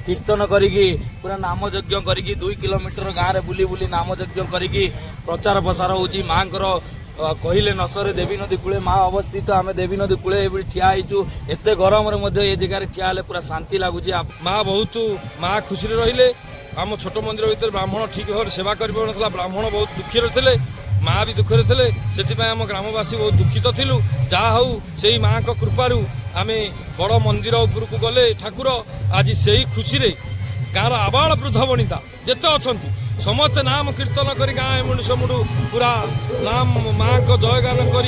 कीर्तन करिकी पूरा नाम यज्ञ करिकी 2 किलोमीटर गाँव में बुली बुली नाम यज्ञ करिकी प्रचार प्रसार होची माँ कहले नसरे देवी नदी कूले माँ अवस्थित आम देवी नदी कूले ठिया होचु एत गरम ये जगह ठिया ठिया शांति लगुच माँ बहुत माँ खुशी रहिले आम छोट मंदिर भर ब्राह्मण ठीक भाव सेवा कर ब्राह्मण बहुत दुखी थे माँ भी दुखे थे से आम ग्रामवासी बहुत दुखित थिलु जहा हूँ से माँ को कृपारू आम बड़ मंदिर उपरकू गले ठाकुर आज से ही खुशी रे गाँव आबाल वृद्ध बनिता जिते अच्छा समस्ते नाम कीर्तन कर गाँ एमुंडू सेमुंडू पूरा नाम माँ को जयगान कर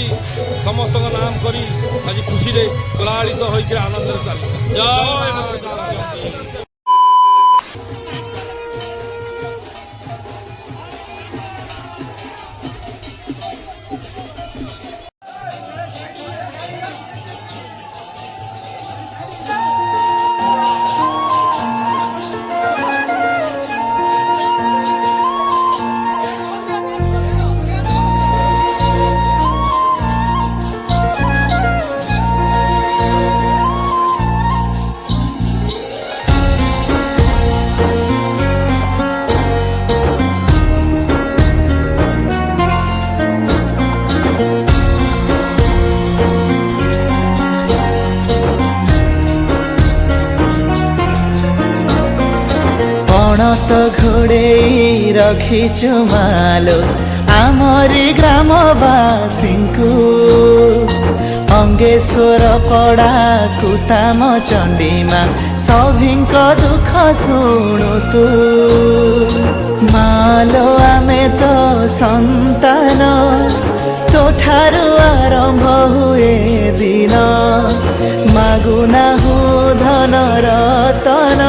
समस्त नाम कर आज खुशी रे कोलाहलित होकर आनंद चलती जय। तो घोड़े रखिचु मालो आमरी ग्रामवासी को अंगेश्वर पड़ा कुताम चंडीमा सभिंक दुख शुणु तू मालो आमे तो संतान तो ठारू आरंभ हुए दिन मागुना हूँ धन रतन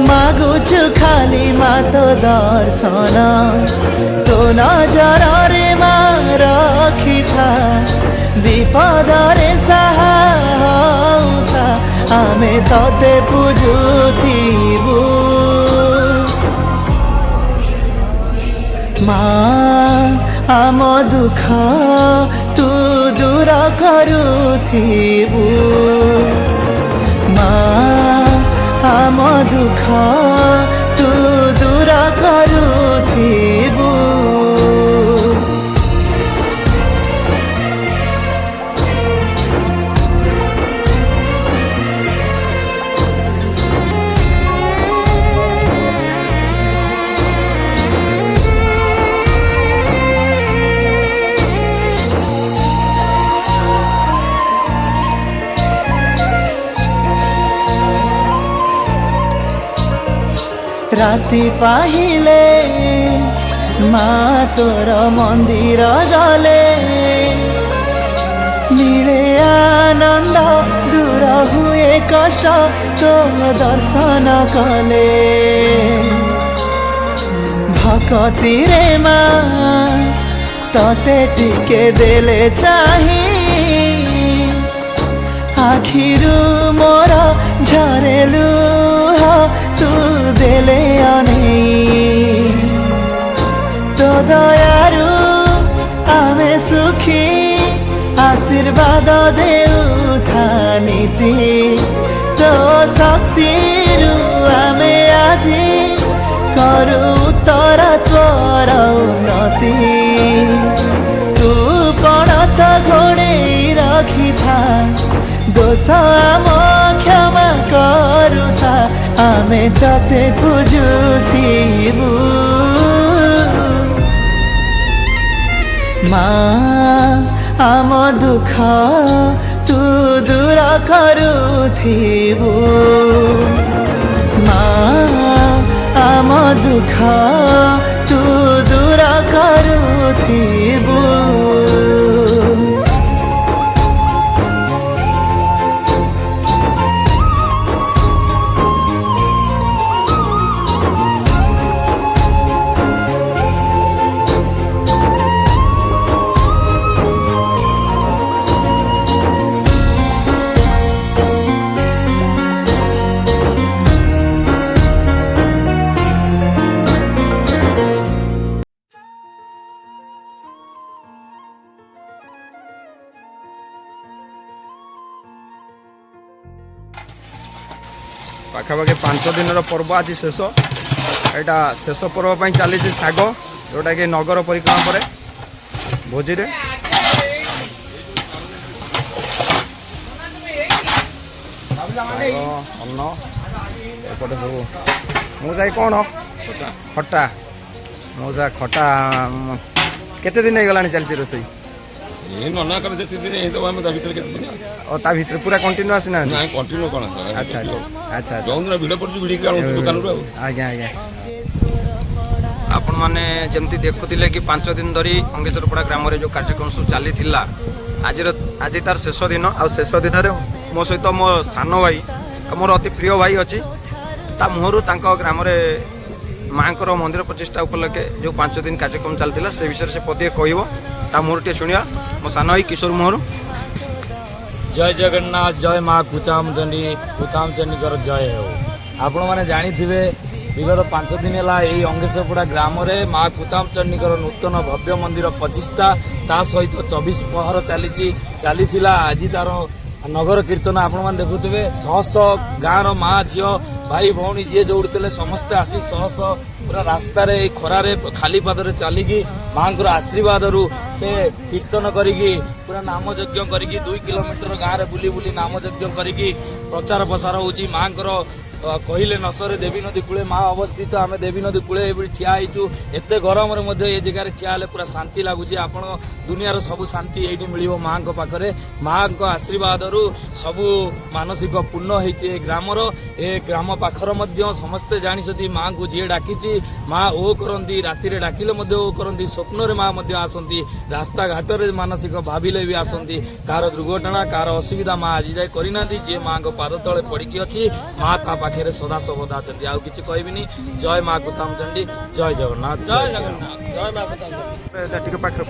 मागुचु खाली मातो दर्शन तो नजर रे माँ रखी था विपद रे सहायता आमे तते पूजुथिबु माँ आम दुख तू दूर करुथिबु माँ आम दुख तू दूर करुथिबु राति पाहिले माँ तोर मंदिर गले मिले आनंद दूर हुए कष्ट तो दर्शन कले भक्ति रे माँ तते टिके देले चाही आखिरु मोर झरेलु तू देले अनेई तो दयारु आमे सुखी आशीर्वाद देउथा नीति तो शक्तिरु आमे आजी करू उत्तर त्वर उन्नति तू पणत घोड़े रखी था दोष आम क्षमा करुथा आमे तते पूजुथिबु माँ आम दुख तू दूर करुथिबु माँ आम दुख तू दूर करुथिबु ପାଖାପାଖି 5 ଦିନର ପର୍ବ ଆଜି ଶେଷ। ଏଇଟା ଶେଷ ପର୍ବ ପାଇଁ ଚାଲିଛି ଶାଗ, ଯେଉଁଟାକି ନଗର ପରିକ୍ରମା ପରେ ଭୋଜିରେ ଅନ୍ନ ଏପଟେ ସବୁ ମୁଁ ଯାଇ କ'ଣ ଖଟା ମୁଁ ଯା ଖଟା କେତେ ଦିନ ହେଇଗଲାଣି ଚାଲିଛି ରୋଷେଇ? ଓ ତା ଭିତରେ ପୁରା କଣ୍ଟିନ୍ୟୁ ଆସିନାହାନ୍ତି? ଆଚ୍ଛା ଆଚ୍ଛା ଆଚ୍ଛା ଆଜ୍ଞା ଆଜ୍ଞା। ଆପଣମାନେ ଯେମିତି ଦେଖୁଥିଲେ କି 5 ଦିନ ଧରି ଅଙ୍ଗେଶ୍ୱରପଡ଼ା ଗ୍ରାମରେ ଯେଉଁ କାର୍ଯ୍ୟକ୍ରମ ସବୁ ଚାଲିଥିଲା, ଆଜି ତାର ଶେଷ ଦିନ। ଆଉ ଶେଷ ଦିନରେ ମୋ ସହିତ ମୋ ସାନ ଭାଇ ଆଉ ମୋର ଅତି ପ୍ରିୟ ଭାଇ ଅଛି। ତା ମୁହଁରୁ ତାଙ୍କ ଗ୍ରାମରେ ମାଆଙ୍କର ମନ୍ଦିର ପ୍ରତିଷ୍ଠା ଉପଲକ୍ଷେ ଯେଉଁ 5 ଦିନ କାର୍ଯ୍ୟକ୍ରମ ଚାଲିଥିଲା ସେ ବିଷୟରେ ସେ ପଦିଏ କହିବ। ତା ମୁହଁରୁ ଟିକେ ଶୁଣିବା। ମୋ ସାନ ଭାଇ କିଶୋର ମୁହଁରୁ। ଜୟ ଜଗନ୍ନାଥ, ଜୟ ମା କୁଚାମଚଣ୍ଡୀ, କୁଚାମଚଣ୍ଡୀଙ୍କର ଜୟ ହେଉ। ଆପଣମାନେ ଜାଣିଥିବେ ବିଗତ 5 ଦିନ ହେଲା ଏହି ଅଙ୍ଗେଶ୍ୱରପଡ଼ା ଗ୍ରାମରେ ମା କୁଚାମଚଣ୍ଡୀଙ୍କର ନୂତନ ଭବ୍ୟ ମନ୍ଦିର ପ୍ରତିଷ୍ଠା, ତା ସହିତ 24 ପ୍ରହର ଚାଲିଥିଲା। ଆଜି ତାର ନଗର କୀର୍ତ୍ତନ ଆପଣମାନେ ଦେଖୁଥିବେ। ଶହ ଶହ ଗାଁର ମା ଝିଅ ଭାଇ ଭଉଣୀ ଯିଏ ଯୋଉଠି ସମସ୍ତେ ଆସି ଶହ ଶହ ପୁରା ରାସ୍ତାରେ ଏଇ ଖରାରେ ଖାଲି ପାଦରେ ଚାଲିକି ମାଆଙ୍କର ଆଶୀର୍ବାଦରୁ ସେ କୀର୍ତ୍ତନ କରିକି ପୁରା ନାମ ଯଜ୍ଞ କରିକି 2 କିଲୋମିଟର ଗାଁରେ ବୁଲି ବୁଲି ନାମ ଯଜ୍ଞ କରିକି ପ୍ରଚାର ପ୍ରସାର ହେଉଛି। ମାଆଙ୍କର କହିଲେ ନ ସରେ ଦେବୀ ନଦୀ କୂଳେ ମା ଅବସ୍ଥିତ। ଆମେ ଦେବୀ ନଦୀ କୂଳେ ଏଭଳି ଠିଆ ହେଇଛୁ। ଏତେ ଗରମରେ ମଧ୍ୟ ଏ ଜାଗାରେ ଠିଆ ହେଲେ ପୁରା ଶାନ୍ତି ଲାଗୁଛି। ଆପଣ ଦୁନିଆର ସବୁ ଶାନ୍ତି ଏଇଠି ମିଳିବ ମାଆଙ୍କ ପାଖରେ। ମାଆଙ୍କ ଆଶୀର୍ବାଦରୁ ସବୁ ମାନସିକ ପୂର୍ଣ୍ଣ ହେଇଛି ଏ ଗ୍ରାମର। ଏ ଗ୍ରାମ ପାଖରେ ମଧ୍ୟ ସମସ୍ତେ ଜାଣିଛନ୍ତି ମାଆଙ୍କୁ ଯିଏ ଡାକିଛି ମା ଓ କରନ୍ତି। ରାତିରେ ଡାକିଲେ ମଧ୍ୟ ଓ କରନ୍ତି, ସ୍ୱପ୍ନରେ ମା ମଧ୍ୟ ଆସନ୍ତି, ରାସ୍ତାଘାଟରେ ମାନସିକ ଭାବିଲେ ବି ଆସନ୍ତି। କାହାର ଦୁର୍ଘଟଣା କାହାର ଅସୁବିଧା ମା ଆଜି ଯାଏ କରିନାହାନ୍ତି। ଯିଏ ମାଆଙ୍କ ପାଦ ତଳେ ପଡ଼ିକି ଅଛି ମା ତା ପାଖରେ ସଦା ସର୍ବଦା ଅଛନ୍ତି। ଆଉ କିଛି କହିବିନି। ଜୟ ମା କୁଚାମଚଣ୍ଡୀ, ଜୟ ଜଗନ୍ନାଥ, ଜୟ ଜଗନ୍ନାଥ, ଜୟ ମା କୁଚାମଚଣ୍ଡୀ। ଟିକେ ପାଖରେ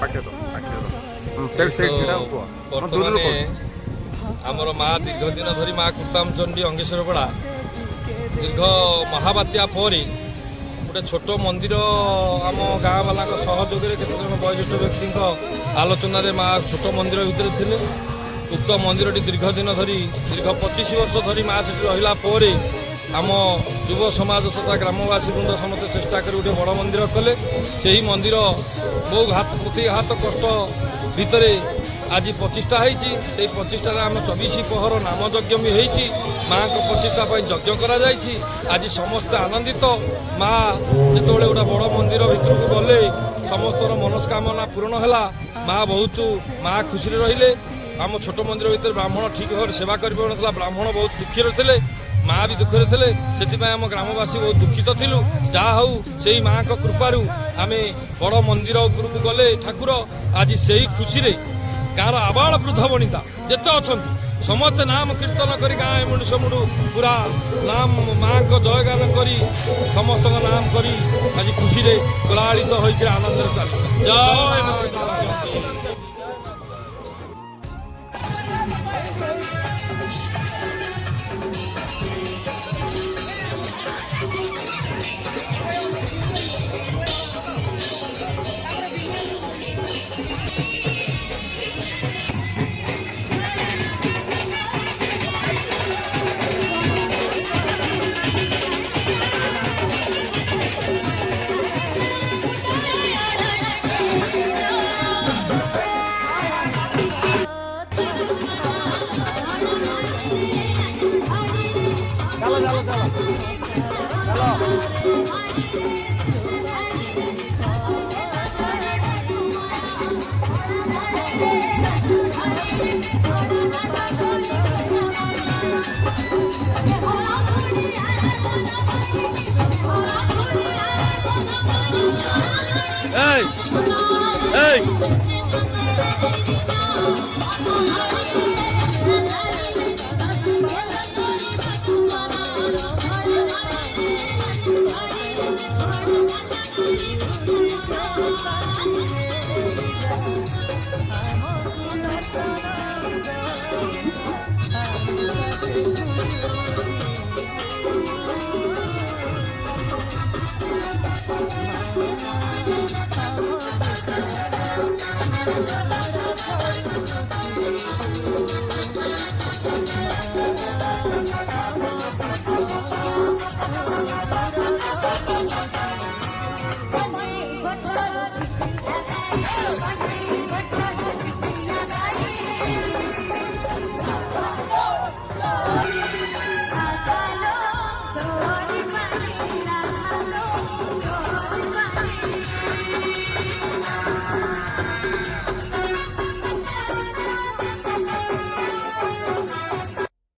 ବର୍ତ୍ତମାନ ଆମର ମା ଦୀର୍ଘ ଦିନ ଧରି ମା କୁଚାମଚଣ୍ଡୀ ଅଙ୍ଗେଶ୍ୱରପଡ଼ା ଦୀର୍ଘ ମହାବାତ୍ୟା ପରେ ଗୋଟେ ଛୋଟ ମନ୍ଦିର ଆମ ଗାଁ ବାଲାଙ୍କ ସହଯୋଗରେ କେତେଜଣ ବୟୋଜ୍ୟେଷ୍ଠ ବ୍ୟକ୍ତିଙ୍କ ଆଲୋଚନାରେ ମା ଛୋଟ ମନ୍ଦିର ଭିତରେ ଥିଲେ। ଉକ୍ତ ମନ୍ଦିରଟି ଦୀର୍ଘ ଦିନ ଧରି ଦୀର୍ଘ 25 ବର୍ଷ ଧରି ମା ସେଠି ରହିଲା ପରେ ଆମ ଯୁବ ସମାଜ ତଥା ଗ୍ରାମବାସୀ ବୃନ୍ଦ ସମସ୍ତେ ଚେଷ୍ଟା କରି ଗୋଟେ ବଡ଼ ମନ୍ଦିର କଲେ। ସେହି ମନ୍ଦିର ବହୁ ପ୍ରତିଘାତ କଷ୍ଟ ଭିତରେ ଆଜି ପ୍ରତିଷ୍ଠା ହେଇଛି। ସେଇ ପ୍ରତିଷ୍ଠାରେ ଆମେ 24 ପ୍ରହର ନାମ ଯଜ୍ଞ ବି ହେଇଛି। ମାଆଙ୍କ ପ୍ରତିଷ୍ଠା ପାଇଁ ଯଜ୍ଞ କରାଯାଇଛି। ଆଜି ସମସ୍ତେ ଆନନ୍ଦିତ। ମା ଯେତେବେଳେ ଗୋଟେ ବଡ଼ ମନ୍ଦିର ଭିତରକୁ ଗଲେ ସମସ୍ତର ମନସ୍କାମନା ପୂରଣ ହେଲା। ମା ବହୁତ ମା ଖୁସିରେ ରହିଲେ। ଆମ ଛୋଟ ମନ୍ଦିର ଭିତରେ ବ୍ରାହ୍ମଣ ଠିକ୍ ଭାବରେ ସେବା କରିପାରୁନଥିଲା। ବ୍ରାହ୍ମଣ ବହୁତ ଦୁଃଖରେ ଥିଲେ, ମା ବି ଦୁଃଖରେ ଥିଲେ। ସେଥିପାଇଁ ଆମ ଗ୍ରାମବାସୀ ବହୁତ ଦୁଃଖିତ ଥିଲୁ। ଯାହା ହଉ ସେଇ ମାଆଙ୍କ କୃପାରୁ ଆମେ ବଡ଼ ମନ୍ଦିର ଉପରକୁ ଗଲେ ଠାକୁର ଆଜି ସେଇ ଖୁସିରେ ଗାଁର ଆବାଳ ବୃଦ୍ଧ ବନିତା ଯେତେ ଅଛନ୍ତି ସମସ୍ତେ ନାମ କୀର୍ତ୍ତନ କରି ଗାଁ ଏମୁଣ୍ଡୁ ସେମୁଣ୍ଡୁ ପୁରା ନାମ ମାଆଙ୍କ ଜୟଗାନ କରି ସମସ୍ତଙ୍କ ନାମ କରି ଆଜି ଖୁସିରେ କୋଳାହଳିତ ହୋଇକରି ଆନନ୍ଦରେ ଚାଲିଛି। ଜୟ ମା କୁଚାମଚଣ୍ଡୀ।